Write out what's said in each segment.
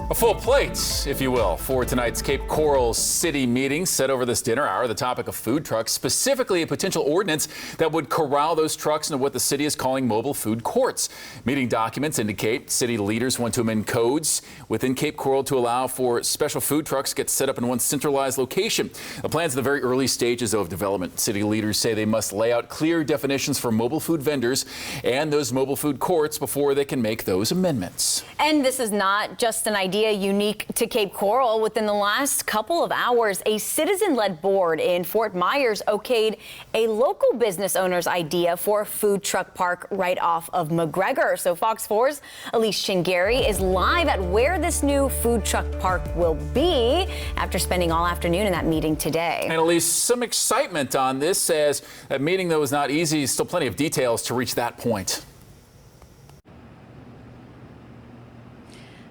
A full plate, if you will, for tonight's Cape Coral City meeting set over this dinner hour. The topic of food trucks, specifically a potential ordinance that would corral those trucks into what the city is calling mobile food courts. Meeting documents indicate city leaders want to amend codes within Cape Coral to allow for special food trucks to get set up in one centralized location. The plan's in the very early stages of development. City leaders say they must lay out clear definitions for mobile food vendors and those mobile food courts before they can make those amendments. And this is not just an idea unique to Cape Coral. Within the last couple of hours, a citizen-led board in Fort Myers okayed a local business owner's idea for a food truck park right off of McGregor. So Fox 4's Elise Chingari is live at where this new food truck park will be after spending all afternoon in that meeting today. And Elise, some excitement on this, as that meeting, though, was not easy. Still plenty of details to reach that point.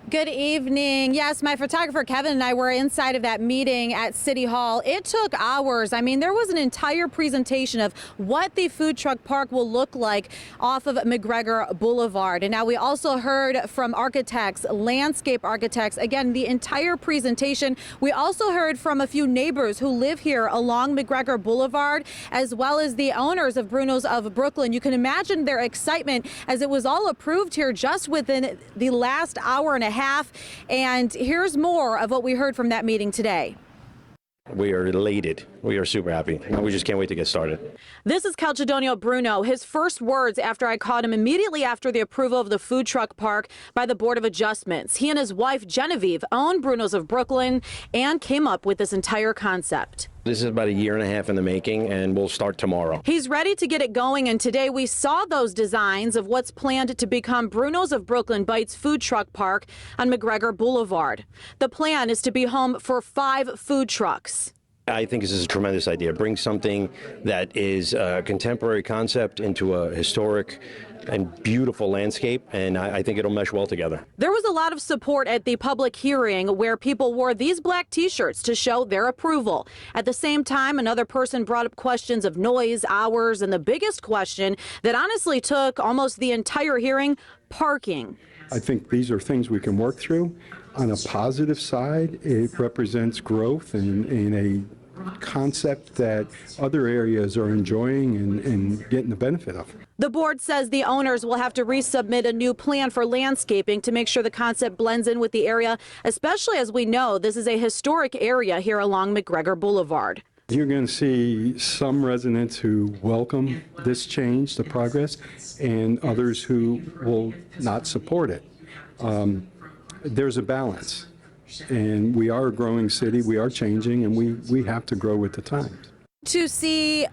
Good evening. Yes, my photographer Kevin and I were inside of that meeting at City Hall. It took hours. I mean, there was an entire presentation of what the food truck park will look like off of McGregor Boulevard. And now we also heard from architects, landscape architects, again, the entire presentation. We also heard from a few neighbors who live here along McGregor Boulevard, as well as the owners of Bruno's of Brooklyn. You can imagine their excitement as it was all approved here just within the last hour and a half. And here's more of what we heard from that meeting today. We are elated. We are super happy. We just can't wait to get started. This is Calcedonio Bruno. His first words after I caught him immediately after the approval of the food truck park by the Board of Adjustments. He and his wife Genevieve own Bruno's of Brooklyn and came up with this entire concept. This is about a year and a half in the making, and we'll start tomorrow. He's ready to get it going, and today we saw those designs of what's planned to become Bruno's of Brooklyn Bites food truck park on McGregor Boulevard. The plan is to be home for 5 food trucks. I think this is a tremendous idea. Bring something that is a contemporary concept into a historic and beautiful landscape, and I think it'll mesh well together. There was a lot of support at the public hearing where people wore these black t-shirts to show their approval. At the same time, another person brought up questions of noise, hours, and the biggest question that honestly took almost the entire hearing, parking. I think these are things we can work through. On a positive side, it represents growth in a concept that other areas are enjoying and getting the benefit of. The board says the owners will have to resubmit a new plan for landscaping to make sure the concept blends in with the area, especially as we know this is a historic area here along McGregor Boulevard. You're going to see some residents who welcome this change, the progress, and others who will not support it. There's a balance, and we are a growing city, we are changing, and we have to grow with the times. To see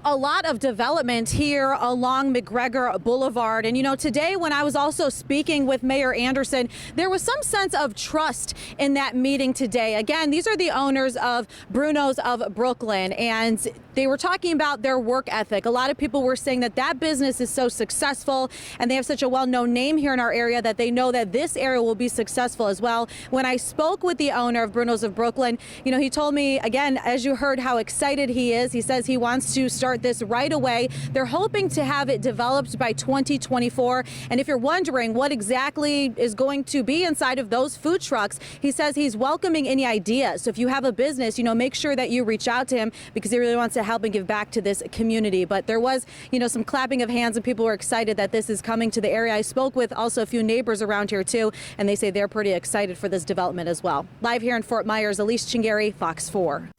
a lot of development here along McGregor Boulevard. And, you know, today when I was also speaking with Mayor Anderson, there was some sense of trust in that meeting today. Again, these are the owners of Bruno's of Brooklyn, and they were talking about their work ethic. A lot of people were saying that that business is so successful and they have such a well-known name here in our area that they know that this area will be successful as well. When I spoke with the owner of Bruno's of Brooklyn, you know, he told me, again, as you heard, how excited he is. He says he wants to start this right away. They're hoping to have it developed by 2024. And if you're wondering what exactly is going to be inside of those food trucks, he says he's welcoming any ideas. So if you have a business, you know, make sure that you reach out to him because he really wants to help and give back to this community. But there was, you know, some clapping of hands and people were excited that this is coming to the area. I spoke with also a few neighbors around here too, and they say they're pretty excited for this development as well. Live here in Fort Myers, Elise Chingari, Fox 4.